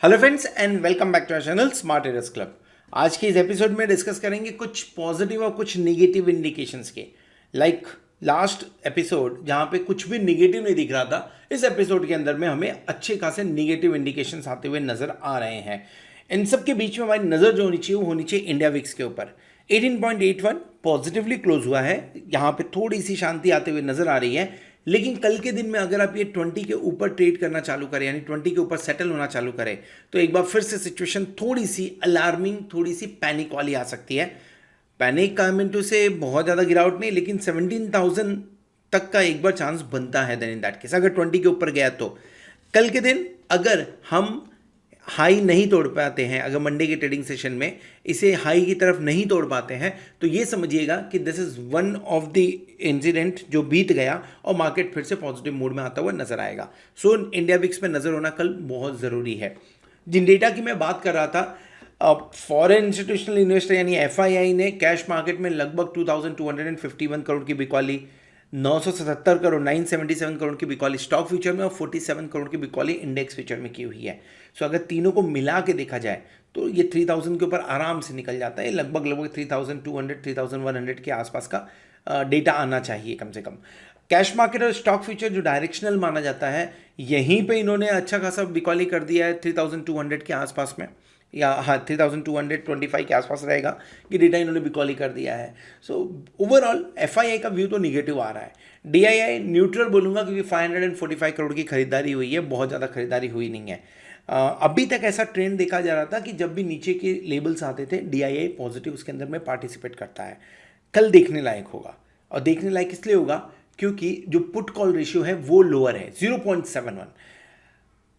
Hello friends and welcome back to our channel smart traders club. आज के इस episode में डिस्कस करेंगे कुछ पॉजिटिव और कुछ नेगेटिव इंडिकेशंस के। लाइक लास्ट एपिसोड जहां पे कुछ भी नेगेटिव नहीं दिख रहा था, इस एपिसोड के अंदर में हमें अच्छे खासे नेगेटिव इंडिकेशंस आते हुए नजर आ रहे हैं। इन सब के बीच में हमारी नज़र जो होनी चाहिए वो होनी चाहिए इंडिया विक्स के ऊपर। 18.81 पॉजिटिवली क्लोज हुआ है, यहाँ पे थोड़ी सी शांति आते हुए नजर आ रही है। लेकिन कल के दिन में अगर आप ये 20 के ऊपर ट्रेड करना चालू करें, यानी 20 के ऊपर सेटल होना चालू करें, तो एक बार फिर से सिचुएशन थोड़ी सी अलार्मिंग, थोड़ी सी पैनिक वाली आ सकती है। पैनिक का मिनटों से बहुत ज़्यादा गिरावट नहीं, लेकिन 17,000 तक का एक बार चांस बनता है। देन इन दैट केस अगर 20 के ऊपर गया तो कल के दिन अगर हम हाई नहीं तोड़ पाते हैं, अगर मंडे के ट्रेडिंग सेशन में इसे हाई की तरफ नहीं तोड़ पाते हैं, तो ये समझिएगा कि this is one of the incident जो बीत गया और मार्केट फिर से पॉजिटिव मोड में आता हुआ नजर आएगा। सो इंडिया विक्स में नजर होना कल बहुत ज़रूरी है। जिन डेटा की मैं बात कर रहा था, फॉरेन इंस्टीट्यूशनल इन्वेस्टर यानी एफआईआई ने कैश मार्केट में लगभग 2251 करोड़ की बिकवाली, 977 करोड़ 977 करोड़ की बिकवाली स्टॉक फ्यूचर में और 47 करोड़ की बिकवाली इंडेक्स फ्यूचर में की हुई है। सो अगर तीनों को मिला के देखा जाए तो ये 3000 के ऊपर आराम से निकल जाता है। लगभग 3200 3100 के आसपास का डेटा आना चाहिए कम से कम। कैश मार्केट और स्टॉक फ्यूचर जो डायरेक्शनल माना जाता है, यहीं पे इन्होंने अच्छा खासा बिकवाली कर दिया है 3200 के आसपास में, या हाँ 3225 के आसपास रहेगा कि डेटा इन्होंने बिकॉली कर दिया है। सो ओवरऑल एफआईआई का व्यू तो निगेटिव आ रहा है। डीआईआई न्यूट्रल बोलूँगा क्योंकि 545 करोड़ की खरीदारी हुई है, बहुत ज़्यादा खरीदारी हुई नहीं है। अभी तक ऐसा ट्रेंड देखा जा रहा था कि जब भी नीचे के लेबल्स आते थे डीआईआई पॉजिटिव उसके अंदर में पार्टिसिपेट करता है। कल देखने लायक होगा, और देखने लायक इसलिए होगा क्योंकि जो पुट कॉल रेशियो है वो लोअर है 0.71।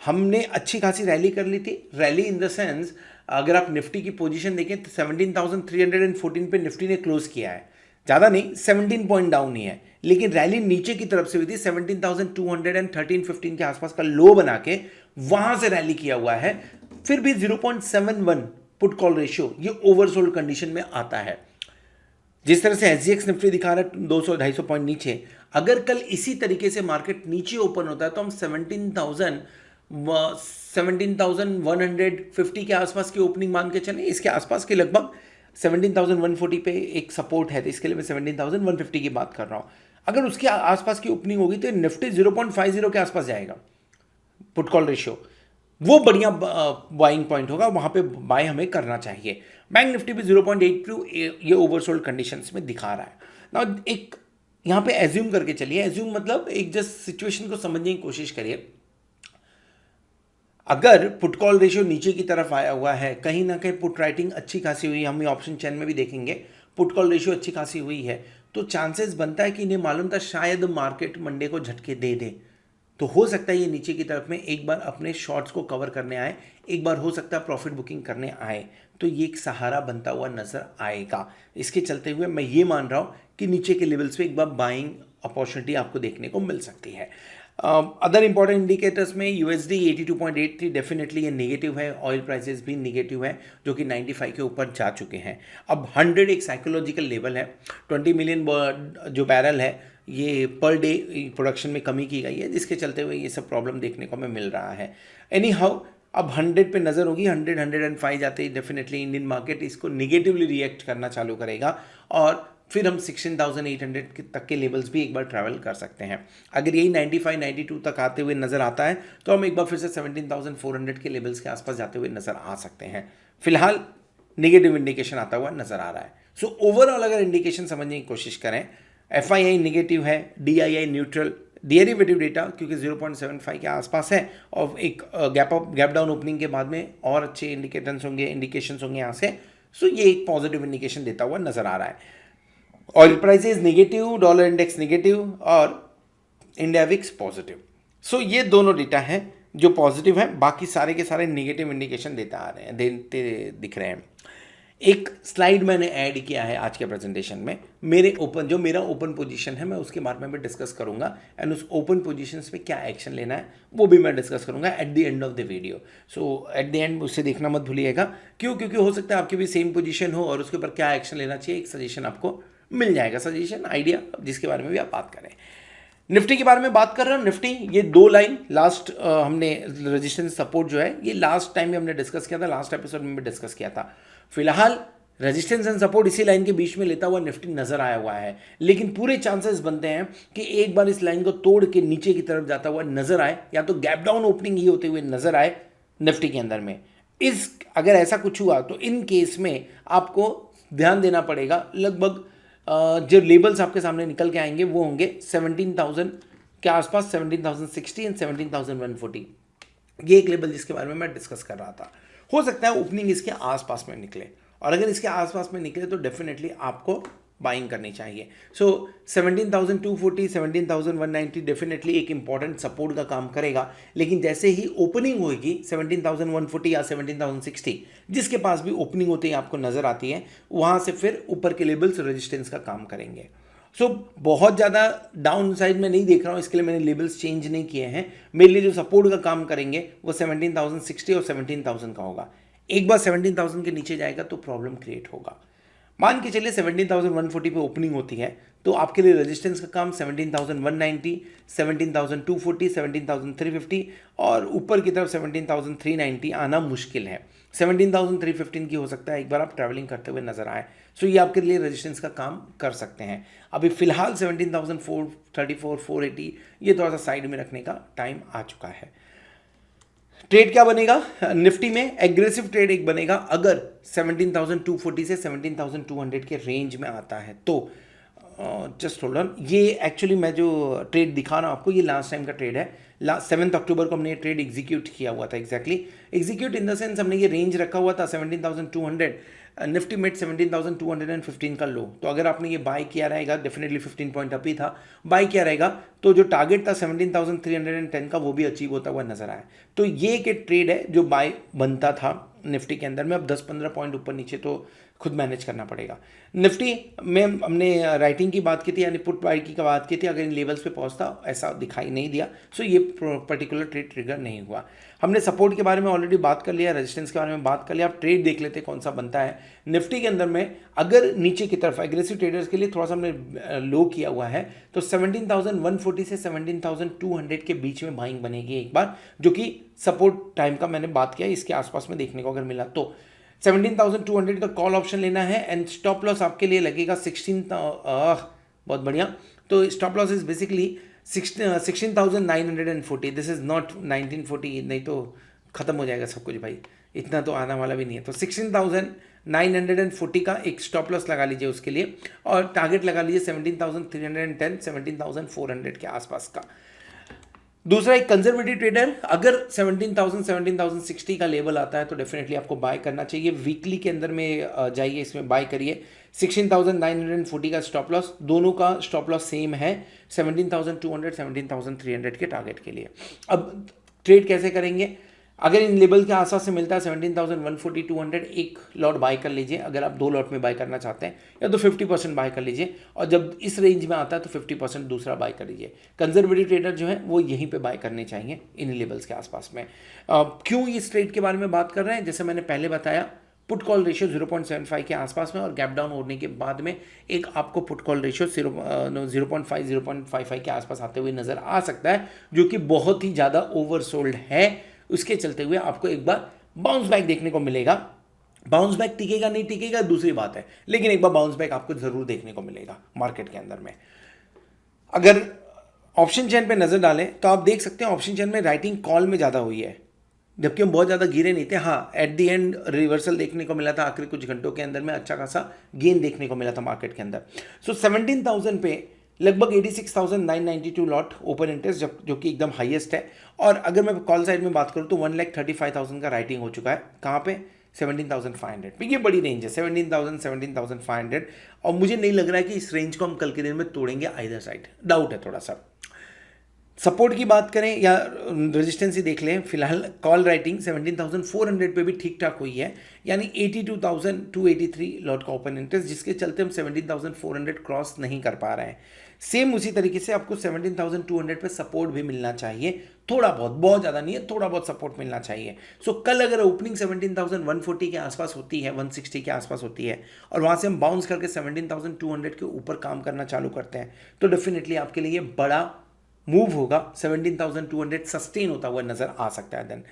हमने अच्छी खासी रैली कर ली थी। रैली इन द सेंस अगर आप निफ्टी की पोजीशन देखें तो 17,314 पे निफ्टी ने क्लोज किया है, ज़्यादा नहीं 17 पॉइंट डाउन ही है, लेकिन रैली नीचे की तरफ से हुई थी। 17,213-15 के आसपास का लो बना के वहां से रैली किया हुआ है। फिर भी 0.71 पुट कॉल रेशियो ये ओवरसोल्ड कंडीशन में आता है। जिस तरह से एसजीएक्स निफ्टी दिखा रहा है 200-250 पॉइंट नीचे, अगर कल इसी तरीके से मार्केट नीचे ओपन होता है तो हम 17,150 के आसपास की ओपनिंग मान के चलें। इसके आसपास के लगभग 17,140 पे एक सपोर्ट है, तो इसके लिए मैं 17,150 की बात कर रहा हूँ। अगर उसके आसपास की ओपनिंग होगी तो निफ्टी 0.50 के आसपास जाएगा पुट कॉल रेशियो, वो बढ़िया बाइंग पॉइंट होगा, वहां पे बाय हमें करना चाहिए। बैंक निफ्टी भी 0.82 ये ओवरसोल्ड कंडीशंस में दिखा रहा है ना। एक यहाँ पे एज्यूम करके चलिए, एज्यूम मतलब एक जस्ट सिचुएशन को समझने की कोशिश करिए। अगर पुट कॉल रेशियो नीचे की तरफ आया हुआ है, कहीं ना कहीं पुट राइटिंग अच्छी खासी हुई है, हम ये ऑप्शन चेन में भी देखेंगे पुट कॉल रेशियो अच्छी खासी हुई है, तो चांसेस बनता है कि इन्हें मालूम था शायद मार्केट मंडे को झटके दे दे, तो हो सकता है ये नीचे की तरफ में एक बार अपने शॉर्ट्स को कवर करने आए, एक बार हो सकता है प्रॉफिट बुकिंग करने आए, तो ये एक सहारा बनता हुआ नजर आएगा। इसके चलते हुए मैं ये मान रहा हूँ कि नीचे के लेवल्स पे एक बार बाइंग अपॉर्चुनिटी आपको देखने को मिल सकती है। अदर इंपॉर्टेंट इंडिकेटर्स में यूएसडी 82.83 डेफिनेटली ये नेगेटिव है। ऑयल प्राइसेस भी नेगेटिव है जो कि 95 के ऊपर जा चुके हैं। अब 100 एक साइकोलॉजिकल लेवल है। 20 मिलियन जो बैरल है ये पर डे प्रोडक्शन में कमी की गई है, जिसके चलते हुए ये सब प्रॉब्लम देखने को हमें मिल रहा है। एनी हाउ अब 100 पे नज़र होगी। 100-105 जाते ही डेफिनेटली इंडियन मार्केट इसको निगेटिवली रिएक्ट करना चालू करेगा और फिर हम 16,800 तक के लेवल्स भी एक बार ट्रैवल कर सकते हैं। अगर यही 95-92 तक आते हुए नज़र आता है तो हम एक बार फिर से 17,400 के लेवल्स के आसपास जाते हुए नज़र आ सकते हैं। फिलहाल नेगेटिव इंडिकेशन आता हुआ नज़र आ रहा है। सो ओवरऑल अगर इंडिकेशन समझने की कोशिश करें, एफआईआई नेगेटिव है, डीआईआई न्यूट्रल, डेरिवेटिव डेटा क्योंकि 0.75 के आसपास है और एक गैप डाउन ओपनिंग के बाद में और अच्छे इंडिकेशंस होंगे यहाँ से। सो ये एक पॉजिटिव इंडिकेशन देता हुआ नज़र आ रहा है। Oil prices negative, dollar index negative और इंडिया विक्स पॉजिटिव। सो ये दोनों डेटा हैं जो पॉजिटिव है, बाकी सारे के सारे नेगेटिव इंडिकेशन देते दिख रहे हैं। एक स्लाइड मैंने ऐड किया है आज के प्रेजेंटेशन में। मेरा ओपन पोजीशन है, मैं उसके बारे में भी डिस्कस करूंगा एंड उस ओपन पोजीशंस पे क्या एक्शन लेना है वो भी मैं डिस्कस करूंगा at the end of the video. So at the end उसे देखना मत भूलिएगा। क्योंकि हो सकता है आपकी भी सेम पोजीशन हो और उसके ऊपर क्या एक्शन लेना चाहिए एक सजेशन आपको मिल जाएगा, सजेशन आइडिया जिसके बारे में भी आप बात करें। निफ्टी के बारे में बात कर रहा हूँ। निफ्टी ये दो लाइन लास्ट हमने रेजिस्टेंस सपोर्ट जो है ये लास्ट टाइम में हमने डिस्कस किया था, लास्ट एपिसोड में भी डिस्कस किया था। फिलहाल रेजिस्टेंस एंड सपोर्ट इसी लाइन के बीच में लेता हुआ निफ्टी नजर आया हुआ है, लेकिन पूरे चांसेस बनते हैं कि एक बार इस लाइन को तोड़ के नीचे की तरफ जाता हुआ नजर आए, या तो गैप डाउन ओपनिंग ही होते हुए नजर आए निफ्टी के अंदर में। इस अगर ऐसा कुछ हुआ तो इन केस में आपको ध्यान देना पड़ेगा। लगभग जो लेबल्स आपके सामने निकल के आएंगे वो होंगे 17,000 के आसपास, 17,060 एंड 17,140। ये एक लेवल जिसके बारे में मैं डिस्कस कर रहा था। हो सकता है ओपनिंग इसके आसपास में निकले, और अगर इसके आसपास में निकले तो डेफिनेटली आपको बाइंग करनी चाहिए। सो 17,240, 17,190 डेफिनेटली एक इंपॉर्टेंट सपोर्ट का काम करेगा, लेकिन जैसे ही ओपनिंग होगी 17,140 या 17,060 जिसके पास भी ओपनिंग होती है आपको नजर आती है, वहां से फिर ऊपर के लेवल्स रेजिस्टेंस का काम करेंगे। सो बहुत ज़्यादा डाउन साइड में नहीं देख रहा हूँ, इसके लिए मैंने लेवल्स चेंज नहीं किए हैं। मेरे लिए जो सपोर्ट का काम करेंगे वो 17,060 और 17,000 का होगा। एक बार 17,000 के नीचे जाएगा तो प्रॉब्लम क्रिएट होगा। मान के चलिए 17,140 पे ओपनिंग होती है तो आपके लिए रेजिस्टेंस का काम 17,190, 17,240, 17,350 और ऊपर की तरफ 17,390 आना मुश्किल है। 17,315 की हो सकता है एक बार आप ट्रैवलिंग करते हुए नजर आए, सो ये आपके लिए रेजिस्टेंस का काम कर सकते हैं। अभी फिलहाल 17,434, 480 ये थोड़ा सा साइड में रखने का टाइम आ चुका है। ट्रेड क्या बनेगा निफ्टी में? एग्रेसिव ट्रेड एक बनेगा अगर 17,240 से 17,200 के रेंज में आता है तो। जस्ट होल्ड ऑन, ये एक्चुअली मैं जो ट्रेड दिखा रहा हूँ आपको ये लास्ट टाइम का ट्रेड है। 7 अक्टूबर को हमने ये ट्रेड एग्जीक्यूट किया हुआ था। Exactly execute in the sense हमने ये रेंज रखा हुआ था 17,200, निफ्टी मेट 17,215 का लो। तो अगर आपने ये बाय किया रहेगा, डेफिनेटली 15 पॉइंट अप ही था, बाय किया रहेगा तो जो टारगेट था 17,310 का वो भी अचीव होता हुआ नजर आया। तो ये एक ट्रेड है जो बाय बनता था निफ्टी के अंदर में। अब 10-15 पॉइंट ऊपर नीचे तो खुद मैनेज करना पड़ेगा। निफ्टी में हमने राइटिंग की बात की थी, यानी पुट बाय की बात की थी। अगर इन लेवल्स पे पहुंचता ऐसा दिखाई नहीं दिया, सो ये पर्टिकुलर ट्रेड ट्रिगर नहीं हुआ। हमने सपोर्ट के बारे में ऑलरेडी बात कर लिया, रेजिस्टेंस के बारे में बात कर लिया। आप ट्रेड देख लेते कौन सा बनता है निफ्टी के अंदर में। अगर नीचे की तरफ एग्रेसिव ट्रेडर्स के लिए थोड़ा सा हमने लो किया हुआ है तो 17,140 से 17,200 के बीच में बाइंग बनेगी एक बार, जो कि सपोर्ट टाइम का मैंने बात किया, इसके आसपास में देखने को अगर मिला तो 17,200 का कॉल ऑप्शन लेना है। एंड स्टॉप लॉस आपके लिए लगेगा 16, बहुत बढ़िया। तो stop loss is basically 16,940। This is not 1940, नहीं तो खत्म हो जाएगा सब कुछ भाई, इतना तो आने वाला भी नहीं है। तो 16,940 का एक स्टॉप लॉस लगा लीजिए उसके लिए, और टारगेट लगा लीजिए 17,310, 17,400 के आसपास का। दूसरा, एक कंजर्वेटिव ट्रेडर अगर 17,000, 17,060 का लेवल आता है तो डेफिनेटली आपको बाय करना चाहिए। वीकली के अंदर में जाइए, इसमें बाय करिए। 16,940 का स्टॉप लॉस, दोनों का स्टॉप लॉस सेम है 17,200, 17,300 के टारगेट के लिए। अब ट्रेड कैसे करेंगे? अगर इन लेवल के आसपास से मिलता है 17,140, 200, एक लॉट बाय कर लीजिए अगर आप 2 लॉट में बाय करना चाहते हैं, या तो 50% बाय कर लीजिए, और जब इस रेंज में आता है तो 50% दूसरा बाय कर लीजिए। कंजर्वेटिव ट्रेडर जो है वो यहीं पे बाय करने चाहिए इन लेवल्स के आसपास में। क्यों इस ट्रेड के बारे में बात कर रहे हैं? जैसे मैंने पहले बताया, पुट कॉल रेशियो 0.75 के आसपास में, और गैप डाउन होने के बाद में एक आपको पुट कॉल रेशियो 0.5, 0.55 के आसपास आते हुए नजर आ सकता है, जो कि बहुत ही ज़्यादा ओवरसोल्ड है। उसके चलते हुए आपको एक बार बाउंस बैक देखने को मिलेगा। बाउंस बैक टिकेगा नहीं टिकेगा दूसरी बात है, लेकिन एक बार बाउंस बैक आपको जरूर देखने को मिलेगा मार्केट के अंदर में। अगर ऑप्शन चेन पे नजर डालें तो आप देख सकते हैं ऑप्शन चेन में राइटिंग कॉल में ज़्यादा हुई है, जबकि हम बहुत ज़्यादा गिरे नहीं थे। हाँ, एट द एंड रिवर्सल देखने को मिला था, आखिरी कुछ घंटों के अंदर में अच्छा खासा गेन देखने को मिला था मार्केट के अंदर। सो 17,000 पे लगभग 86,992 लॉट ओपन इंटरेस्ट, जो कि एकदम हाईएस्ट है। और अगर मैं कॉल साइड में बात करूँ तो 1,35,000 का राइटिंग हो चुका है। कहाँ पे? 17,500 पे। ये बड़ी रेंज है 17,000, 17,500, और मुझे नहीं लग रहा है कि इस रेंज को हम कल के दिन में तोड़ेंगे आइदर साइड, डाउट है थोड़ा सा। सपोर्ट की बात करें या रेजिस्टेंस ही देख लें, फिलहाल कॉल राइटिंग 17,400 पे भी ठीक ठाक हुई है, यानी 82,283 लॉट का ओपन इंटरेस्ट, जिसके चलते हम 17,400 क्रॉस नहीं कर पा रहे हैं। सेम उसी तरीके से आपको 17,200 पे सपोर्ट भी मिलना चाहिए, थोड़ा बहुत, बहुत ज़्यादा नहीं है, थोड़ा बहुत सपोर्ट मिलना चाहिए। सो कल अगर ओपनिंग 17,140 के आसपास होती है, 160 के आसपास होती है, और वहाँ से हम बाउंस करके 17,200 के ऊपर काम करना चालू करते हैं, तो डेफिनेटली आपके लिए बड़ा मूव होगा 17,200 सस्टेन होता हुआ नज़र आ सकता है। देन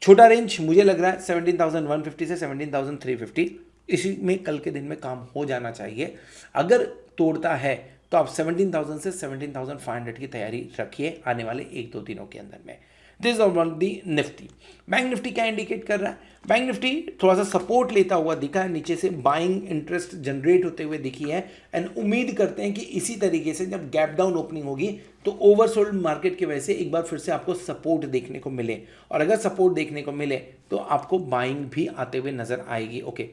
छोटा रेंज मुझे लग रहा है 17,150 से 17,350, इसी में कल के दिन में काम हो जाना चाहिए। अगर तोड़ता है तो आप 17,000 से 17,500 की तैयारी रखिए आने वाले 1-2 दिनों के अंदर में। This is on the Nifty. Bank Nifty क्या इंडिकेट कर रहा है? बैंक निफ्टी थोड़ा सा सपोर्ट लेता हुआ दिखा है, नीचे से बाइंग इंटरेस्ट जनरेट होते हुए दिखी है, एंड उम्मीद करते हैं कि इसी तरीके से जब गैप डाउन ओपनिंग होगी तो ओवरसोल्ड मार्केट की वजह से एक बार फिर से आपको सपोर्ट देखने को मिले, और अगर सपोर्ट देखने को मिले तो आपको बाइंग भी आते हुए नजर आएगी। ओके,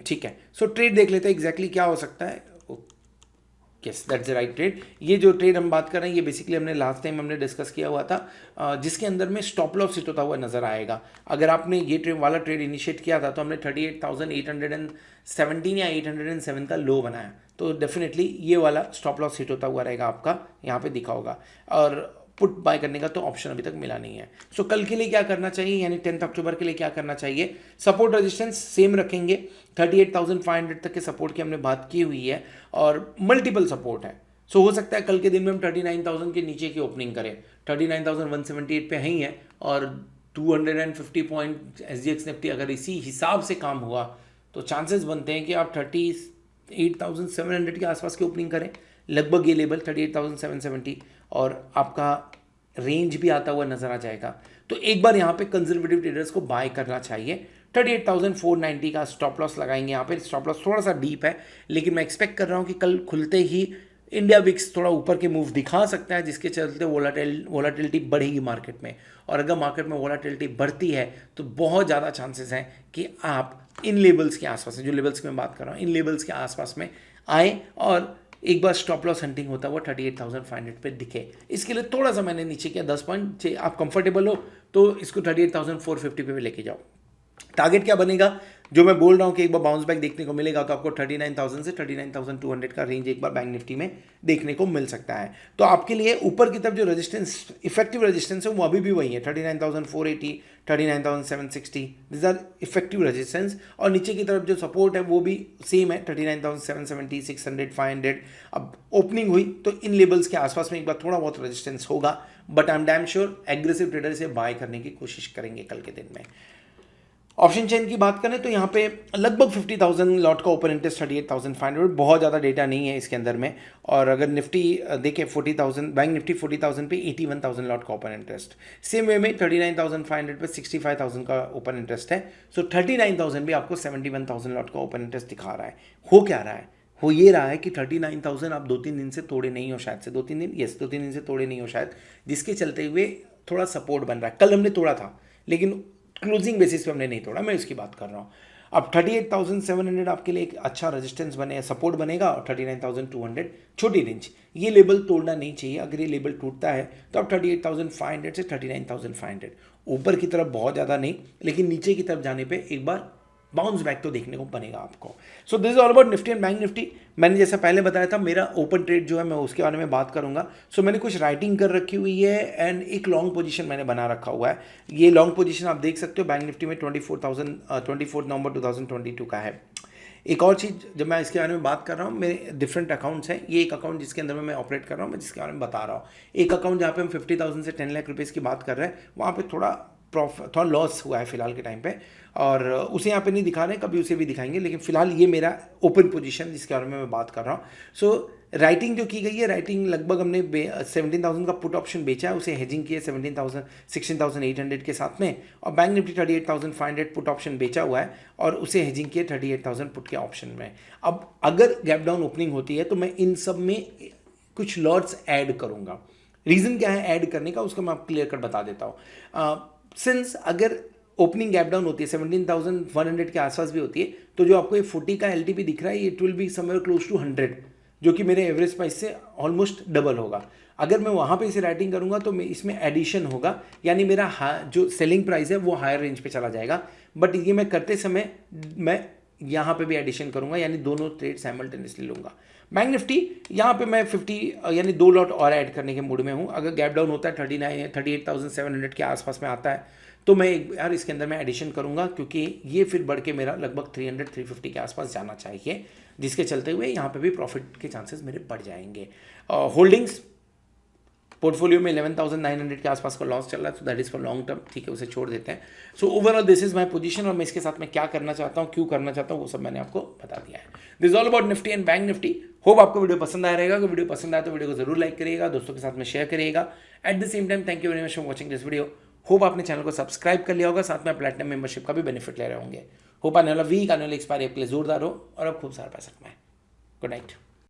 ठीक है, सो ट्रेड देख लेते हैं एग्जैक्टली क्या हो सकता है। Yes, that's the right trade. ये जो ट्रेड हम बात कर रहे हैं ये बेसिकली हमने लास्ट टाइम हमने डिस्कस किया हुआ था, जिसके अंदर में स्टॉप लॉस हिट होता हुआ नजर आएगा। अगर आपने ये ट्रेड वाला ट्रेड इनिशिएट किया था तो हमने 38,817 या 807 का लो बनाया, तो डेफिनेटली ये वाला स्टॉप लॉस हिट होता हुआ रहेगा आपका, यहाँ पे दिखा होगा। और पुट बाय करने का तो ऑप्शन अभी तक मिला नहीं है। सो कल के लिए क्या करना चाहिए, यानी 10 अक्टूबर के लिए क्या करना चाहिए? सपोर्ट रेजिस्टेंस सेम रखेंगे, 38,500 तक के सपोर्ट की हमने बात की हुई है, और मल्टीपल सपोर्ट है। सो हो सकता है कल के दिन में हम 39,000 के नीचे की ओपनिंग करें। 39,178 पे ही है, और 250 पॉइंट SGX निफ्टी अगर इसी हिसाब से काम हुआ तो चांसेस बनते हैं कि आप 38,700 के आसपास की ओपनिंग करें, लगभग ये लेवल 38,770, और आपका रेंज भी आता हुआ नजर आ जाएगा। तो एक बार यहाँ पे कंजर्वेटिव ट्रेडर्स को बाय करना चाहिए। 38,490 का स्टॉप लॉस लगाएंगे। यहाँ पे स्टॉप लॉस थोड़ा सा डीप है, लेकिन मैं एक्सपेक्ट कर रहा हूँ कि कल खुलते ही इंडिया विक्स थोड़ा ऊपर के मूव दिखा सकता है, जिसके चलते वोलाटिलिटी बढ़ेगी मार्केट में। और अगर मार्केट में वोलाटिलिटी बढ़ती है तो बहुत ज़्यादा चांसेस हैं कि आप इन लेवल्स के आसपास, जो लेवल्स की मैं बात कर रहा हूँ, इन लेवल्स के आसपास में आए और एक बार स्टॉप लॉस हंटिंग होता हुआ 38,500 पे दिखे। इसके लिए थोड़ा सा मैंने नीचे किया 10 पॉइंट। आप कंफर्टेबल हो तो इसको 38,450 पे लेके जाओ। टारगेट क्या बनेगा, जो मैं बोल रहा हूँ कि एक बार बाउंस बैक देखने को मिलेगा तो आपको 39,000 से 39,200 का रेंज एक बार बैंक निफ्टी में देखने को मिल सकता है। तो आपके लिए ऊपर की तरफ जो रेजिस्टेंस, इफेक्टिव रेजिस्टेंस है वो अभी भी वही है, 39,480, 39,760, दिस आर इफेक्टिव रेजिस्टेंस। और नीचे की तरफ जो सपोर्ट है वो भी सेम है, 39,770, 600, 500। अब ओपनिंग हुई तो इन लेवल्स के आसपास में एक बार थोड़ा बहुत रेजिस्टेंस होगा, but I am damn sure aggressive trader से बाय करने की कोशिश करेंगे कल के दिन में। ऑप्शन चेन की बात करें तो यहाँ पे लगभग 50,000 लॉट का ओपन इंटरेस्ट, 38,500, बहुत ज़्यादा डेटा नहीं है इसके अंदर में। और अगर निफ्टी देखें 40,000, बैंक निफ्टी 40,000 पे 81,000 लॉट का ओपन इंटरेस्ट। सेम वे में 39,500 पे 65,000 का ओपन इंटरेस्ट है। सो 39,000 भी आपको 71,000 लॉट का ओपन इंटरेस्ट दिखा रहा है। हो क्या रहा है, हो ये रहा है कि 39,000 आप 2-3 दिन से तोड़े नहीं हो, शायद से 2-3 दिन, यस 2-3 दिन से तोड़े नहीं हो शायद, जिसके चलते हुए थोड़ा सपोर्ट बन रहा है। कल हमने तोड़ा था लेकिन क्लोजिंग बेसिस पे हमने नहीं तोड़ा, मैं इसकी बात कर रहा हूँ। अब 38,700 आपके लिए एक अच्छा रेजिस्टेंस बने, सपोर्ट बनेगा, और 39,200 छोटी रेंज, ये लेवल तोड़ना नहीं चाहिए। अगर ये लेवल टूटता है तो अब 38,500 से 39,500 ऊपर की तरफ बहुत ज़्यादा नहीं, लेकिन नीचे की तरफ जाने पे एक बार बाउंस बैक तो देखने को बनेगा आपको। So this is all about Nifty and bank Nifty. मैंने जैसा पहले बताया था मेरा ओपन ट्रेड जो है मैं उसके बारे में बात करूंगा। सो मैंने कुछ राइटिंग कर रखी हुई है एंड एक लॉन्ग पोजीशन मैंने बना रखा हुआ है। ये लॉन्ग पोजीशन आप देख सकते हो बैंक निफ्टी में 24 नवंबर 2022 का है। एक और चीज़ जब मैं इसके बारे में बात कर रहा हूँ, मेरे डिफरेंट अकाउंट्स हैं। ये एक अकाउंट जिसके अंदर में मैं ऑपरेट कर रहा हूँ, मैं जिसके बारे में बता रहा हूँ। एक अकाउंट जहाँ पे हम 50,000 से 10 लाख रुपीज़ की बात कर रहे हैं, वहाँ पे थोड़ा लॉस हुआ है फिलहाल के टाइम पे, और उसे यहाँ पे नहीं दिखा रहे, कभी उसे भी दिखाएंगे, लेकिन फिलहाल ये मेरा ओपन पोजीशन जिसके बारे में मैं बात कर रहा हूँ। सो राइटिंग जो की गई है, राइटिंग लगभग हमने 17,000 का पुट ऑप्शन बेचा है, उसे हेजिंग किया 16,800 के साथ में, और बैंक निफ्टी 38,500 पुट ऑप्शन बेचा हुआ है और उसे हेजिंग किया 38,000 पुट के ऑप्शन में। अब अगर गैप डाउन ओपनिंग होती है तो मैं इन सब में कुछ लॉट्स ऐड करूँगा। रीज़न क्या है ऐड करने का, उसको मैं आप क्लियर कर बता देता हूँ। सिंस अगर ओपनिंग गैप डाउन होती है 17,100 के आसपास भी होती है, तो जो आपको ये 40 का LTP दिख रहा है, it will be somewhere close to 100, जो कि मेरे एवरेज प्राइस से ऑलमोस्ट डबल होगा। अगर मैं वहाँ पे इसे राइटिंग करूँगा तो इसमें एडिशन होगा, यानी मेरा जो सेलिंग प्राइस है वो हायर रेंज पे चला जाएगा। बट ये मैं करते समय मैं यहाँ पे भी एडिशन करूँगा, यानी दोनों ट्रेड साइमल्टेनियसली लूँगा। बैंक निफ्टी यहाँ पे मैं 50 यानी 2 लॉट और ऐड करने के मूड में हूँ। अगर गैप डाउन होता है 38,700 के आसपास में आता है तो मैं यार इसके अंदर मैं एडिशन करूँगा, क्योंकि ये फिर बढ़ के मेरा लगभग 300-350 के आसपास जाना चाहिए, जिसके चलते हुए यहाँ पे भी प्रॉफिट के चांसेस मेरे बढ़ जाएंगे। होल्डिंग्स पोर्टफोलियो में 11,900 के आसपास का लॉस चल रहा है, तो that is for long term, ठीक है, उसे छोड़ देते हैं. So overall this is my position, और मैं इसके साथ में क्या करना चाहता हूँ, क्यों करना चाहता हूँ, वो सब मैंने आपको बता दिया है. This all about Nifty and bank Nifty. Hope आपको वीडियो पसंद आया रहेगा. अगर वीडियो पसंद आया तो वीडियो को जरूर लाइक करिएगा, दोस्तों के साथ में शेयर करिएगा. At the same time thank you very much for watching this video. Hope आपने चैनल को सब्सक्राइब कर लिया होगा, साथ में प्लेटिनम मेंबरशिप का भी बेनिफिट ले रहे होंगे. होप आने वाला वीक, आने वाला एक्सपायरी आपके लिए जोरदार हो और आप खूब सारा पैसा कमाएं. Good night.